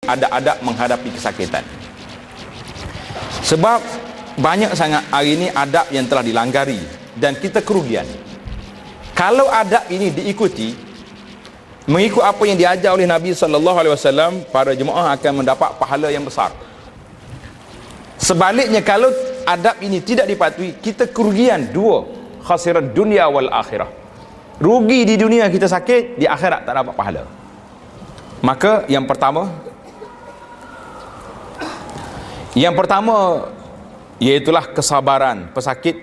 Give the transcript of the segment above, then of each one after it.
adab-adab menghadapi kesakitan. Sebab banyak sangat hari ini adab yang telah dilanggari dan kita kerugian. Kalau adab ini diikuti, mengikut apa yang diajar oleh Nabi SAW, para jemaah akan mendapat pahala yang besar. Sebaliknya, kalau adab ini tidak dipatuhi, kita kerugian dua, khasirat dunia wal akhirah. Rugi di dunia kita sakit, di akhirat tak dapat pahala. Maka yang pertama iaitulah kesabaran pesakit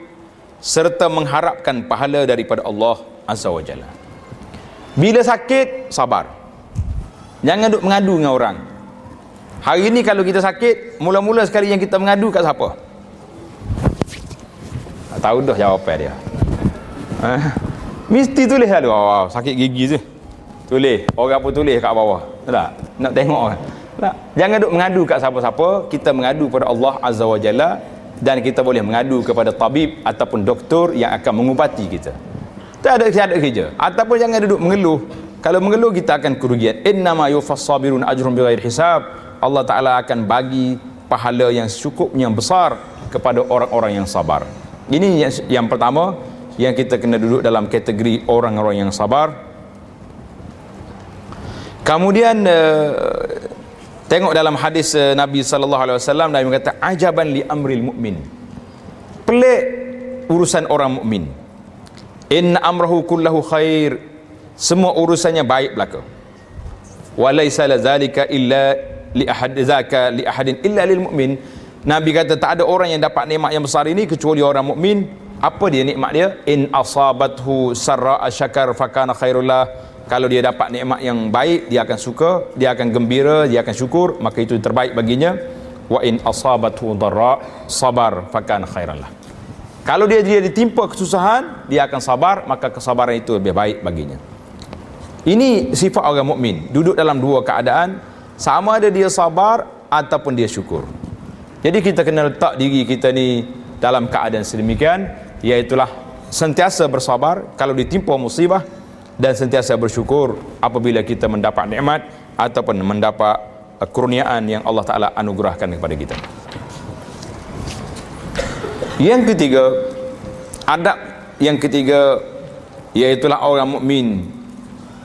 serta mengharapkan pahala daripada Allah Azza wa Jalla. Bila sakit, sabar. Jangan duk mengadu dengan orang. Hari ini kalau kita sakit, mula-mula sekali yang kita mengadu kat siapa? Tak tahu dah jawapan dia. Mesti tulis lah, oh, sakit gigi tu. Tulis, orang apa tulis kat bawah. Tak? Nak tengok kan? Tak. Jangan duk mengadu kat siapa-siapa. Kita mengadu pada Allah Azza wa Jalla, dan kita boleh mengadu kepada tabib ataupun doktor yang akan mengubati kita. Tak ada kerja. Ataupun jangan duduk mengeluh. Kalau mengeluh, kita akan kerugian. Innama yufass sabirun ajrun bighairi hisab. Allah Ta'ala akan bagi pahala yang cukup, yang besar kepada orang-orang yang sabar. Ini yang pertama, yang kita kena duduk dalam kategori orang-orang yang sabar. Kemudian tengok dalam hadis Nabi SAW, Nabi kata, ajaban li amril mu'min. Pelik urusan orang mukmin. Inna amrahu kullahu khair. Semua urusannya baik belaka. Wa laysa ladzalika illa li ahadin illa lil mu'min. Nabi kata tak ada orang yang dapat nikmat yang besar ini kecuali orang mukmin. Apa dia nikmat dia? In asabathu sarra syakar fakana khairullah. Kalau dia dapat nikmat yang baik, dia akan suka, dia akan gembira, dia akan syukur, maka itu terbaik baginya. Wa in asabathu dharra sabar fakana khairullah. Kalau dia ditimpa kesusahan, dia akan sabar, maka kesabaran itu lebih baik baginya. Ini sifat orang mukmin, duduk dalam dua keadaan, sama ada dia sabar ataupun dia syukur. Jadi kita kena letak diri kita ni dalam keadaan sedemikian, iaitulah sentiasa bersabar kalau ditimpa musibah, dan sentiasa bersyukur apabila kita mendapat nikmat ataupun mendapat kurniaan yang Allah Ta'ala anugerahkan kepada kita. Yang ketiga, adab yang ketiga, iaitulah orang mukmin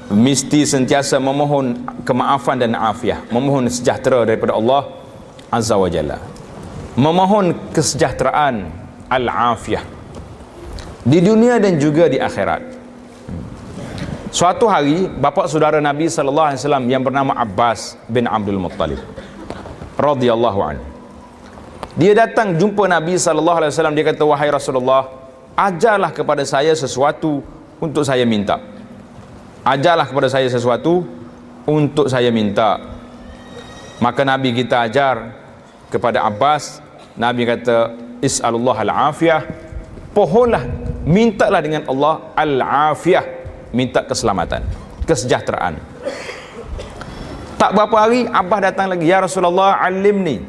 mesti sentiasa memohon kemaafan dan afiah, memohon sejahtera daripada Allah Azza wa Jalla, memohon kesejahteraan al-afiah di dunia dan juga di akhirat. Suatu hari, bapa saudara Nabi SAW yang bernama Abbas bin Abdul Muttalib radhiyallahu anhu, dia datang jumpa Nabi SAW. Dia kata, wahai Rasulullah, ajarlah kepada saya sesuatu untuk saya minta. Ajarlah kepada saya sesuatu untuk saya minta. Maka Nabi kita ajar kepada Abbas, Nabi kata, is'alullah al-afiyah, pohonlah, mintalah dengan Allah al-afiyah, minta keselamatan, kesejahteraan. Tak berapa hari, Abbas datang lagi, ya Rasulullah, alimni,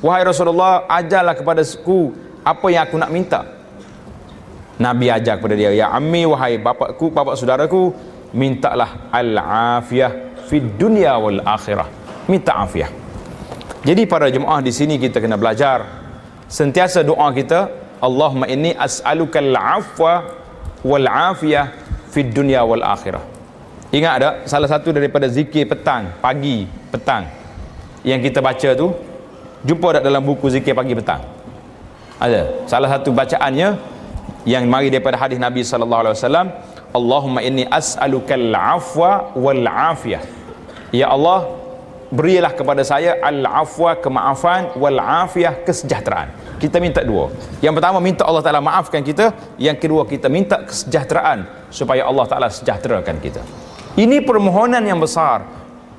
wahai Rasulullah, ajarlah kepada aku apa yang aku nak minta. Nabi ajar kepada dia, ya ammi, wahai bapakku, bapak saudaraku, mintalah al-afiyah fid dunya wal akhirah, minta afiah. Jadi para jemaah di sini kita kena belajar sentiasa doa kita, Allahumma inni as'aluka al-afwa wal afiyah fid dunya wal akhirah. Ingat tak, salah satu daripada zikir petang, pagi, petang yang kita baca tu, jumpa tak dalam buku zikir pagi petang? Ada. Salah satu bacaannya yang mari daripada hadis Nabi SAW, Allahumma inni as'alukal afwa wal afiyah. Ya Allah, berilah kepada saya al-afwa, kemaafan, wal afiyah, kesejahteraan. Kita minta dua. Yang pertama, minta Allah Ta'ala maafkan kita. Yang kedua, kita minta kesejahteraan supaya Allah Ta'ala sejahterakan kita. Ini permohonan yang besar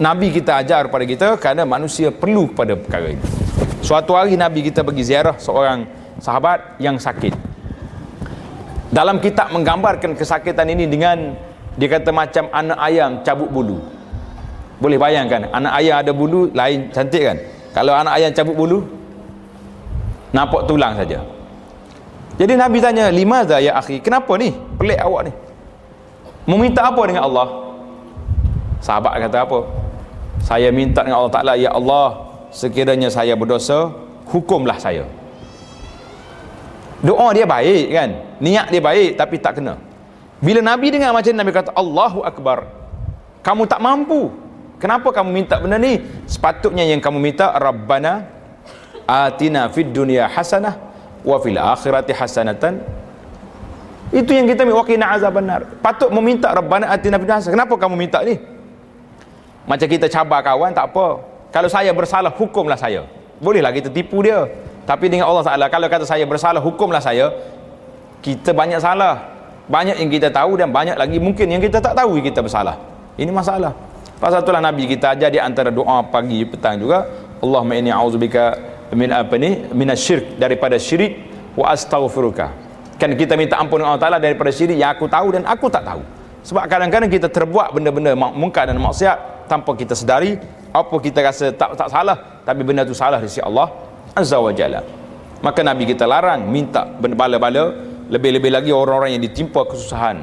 Nabi kita ajar kepada kita, kerana manusia perlu kepada perkara ini. Suatu hari Nabi kita pergi ziarah seorang sahabat yang sakit. Dalam kitab menggambarkan kesakitan ini dengan, dia kata macam anak ayam cabut bulu. Boleh bayangkan, anak ayam ada bulu, lain cantik kan? Kalau anak ayam cabut bulu, nampak tulang saja. Jadi Nabi tanya, limadha ya akhi, kenapa ni? Pelik awak ni. Meminta apa dengan Allah? Sahabat kata apa? Saya minta dengan Allah Ta'ala, ya Allah, sekiranya saya berdosa, hukumlah saya. Doa dia baik kan, niat dia baik, tapi tak kena. Bila Nabi dengar macam ni, Nabi kata Allahu Akbar, kamu tak mampu, kenapa kamu minta benda ni? Sepatutnya yang kamu minta, Rabbana atina fid dunya hasanah wa fil akhirati hasanatan. Itu yang kita minta, waqina azabannar. Patut meminta Rabbana atina fid dunya hasanah. Kenapa kamu minta ni? Macam kita cabar kawan, tak apa, kalau saya bersalah, hukumlah saya. Bolehlah kita tipu dia, tapi dengan Allah Ta'ala, kalau kata saya bersalah, hukumlah saya, kita banyak salah, banyak yang kita tahu dan banyak lagi mungkin yang kita tak tahu kita bersalah. Ini masalah. Pasal itulah Nabi kita ajar di antara doa pagi petang juga, Allahumma inni a'udzubika min minasyirik, daripada syirik, wa astaghfiruka. Kan kita minta ampun Allah Ta'ala daripada syirik yang aku tahu dan aku tak tahu. Sebab kadang-kadang kita terbuat benda-benda mungkar dan maksiat tanpa kita sedari, apa kita rasa tak salah, tapi benda tu salah di sisi Allah Azza wa Jalla. Maka Nabi kita larang minta bala-bala, lebih-lebih lagi orang-orang yang ditimpa kesusahan.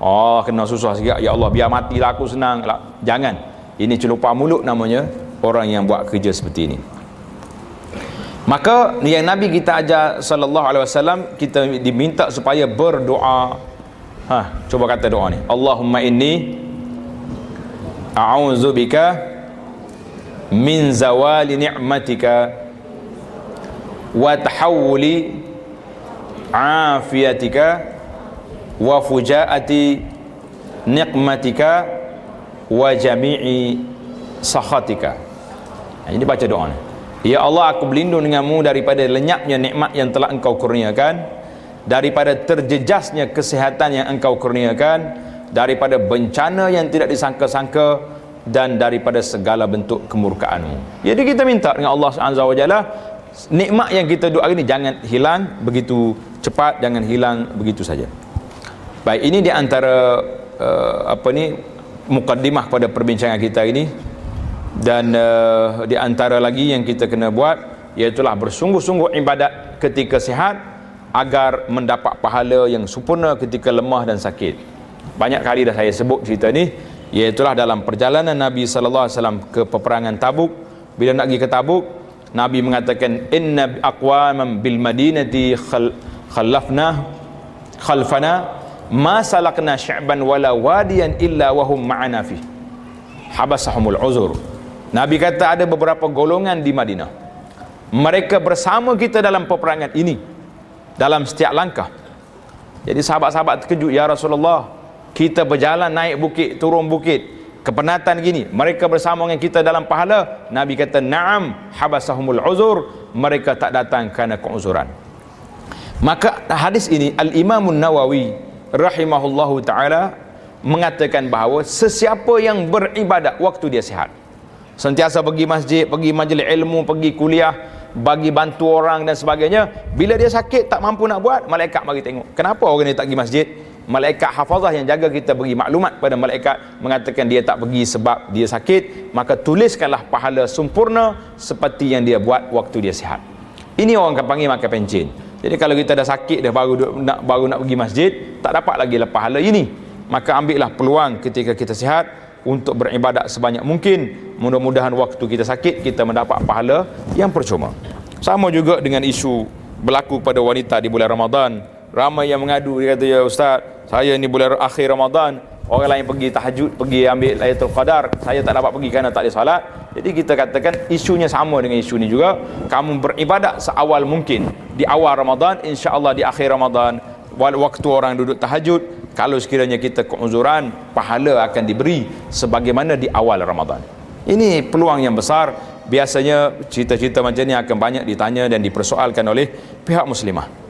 Oh, kena susah sikit, ya Allah biar matilah aku senang. Jangan. Ini celupar mulut namanya orang yang buat kerja seperti ini. Maka yang Nabi kita ajar sallallahu alaihi wasallam, kita diminta supaya berdoa. Coba kata doa ni. Allahumma inni a'udzubika min zawali ni'matika wa tahawuli afiyatika wa fujaati niqmatika wa jami'i sakhatika. Ini baca doa ni. Ya Allah, aku berlindung denganmu daripada lenyapnya nikmat yang telah engkau kurniakan, daripada terjejasnya kesihatan yang engkau kurniakan, daripada bencana yang tidak disangka-sangka, dan daripada segala bentuk kemurkaanmu. Jadi kita minta dengan Allah Subhanahu wa Ta'ala, nikmat yang kita doa ini jangan hilang begitu cepat, jangan hilang begitu saja. Baik, ini di antara mukaddimah pada perbincangan kita ini. Dan di antara lagi yang kita kena buat, iaitulah bersungguh-sungguh ibadat ketika sihat, agar mendapat pahala yang sempurna ketika lemah dan sakit. Banyak kali dah saya sebut cerita ni, iaitulah dalam perjalanan Nabi sallallahu alaihi wasallam ke peperangan Tabuk. Bila nak pergi ke Tabuk, Nabi mengatakan, inna aqwaman bil madinati khalfana ma salakna sya'ban wala wadiyan illa wahum ma'ana fi habasahumul uzur. Nabi kata ada beberapa golongan di Madinah, mereka bersama kita dalam peperangan ini, dalam setiap langkah. Jadi sahabat-sahabat terkejut, ya Rasulullah, kita berjalan naik bukit, turun bukit, kepenatan gini, mereka bersama dengan kita dalam pahala. Nabi kata, na'am habasahumul uzur, mereka tak datang kerana keuzuran. Maka hadis ini Al-Imamun Nawawi rahimahullahu ta'ala mengatakan bahawa sesiapa yang beribadat waktu dia sihat, sentiasa pergi masjid, pergi majlis ilmu, pergi kuliah, bagi bantu orang dan sebagainya, bila dia sakit tak mampu nak buat, malaikat mari tengok. Kenapa orang ni tak pergi masjid? Malaikat hafazah yang jaga kita beri maklumat pada malaikat, mengatakan dia tak pergi sebab dia sakit, maka tuliskanlah pahala sempurna seperti yang dia buat waktu dia sihat. Ini orang akan panggil makan pencen. Jadi kalau kita dah sakit dah baru nak pergi masjid, tak dapat lagi lah pahala ini. Maka ambillah peluang ketika kita sihat untuk beribadat sebanyak mungkin. Mudah-mudahan waktu kita sakit kita mendapat pahala yang percuma. Sama juga dengan isu berlaku pada wanita di bulan Ramadan. Ramai yang mengadu, dia kata, ya Ustaz, saya ni bulan akhir Ramadan, orang lain pergi tahajud, pergi ambil Lailatul Qadar, saya tak dapat pergi kerana tak ada salat. Jadi kita katakan isunya sama dengan isu ni juga. Kamu beribadat seawal mungkin di awal Ramadan, insya-Allah di akhir Ramadan, waktu orang duduk tahajud, kalau sekiranya kita keuzuran, pahala akan diberi sebagaimana di awal Ramadan. Ini peluang yang besar. Biasanya cerita-cerita macam ni akan banyak ditanya dan dipersoalkan oleh pihak muslimah.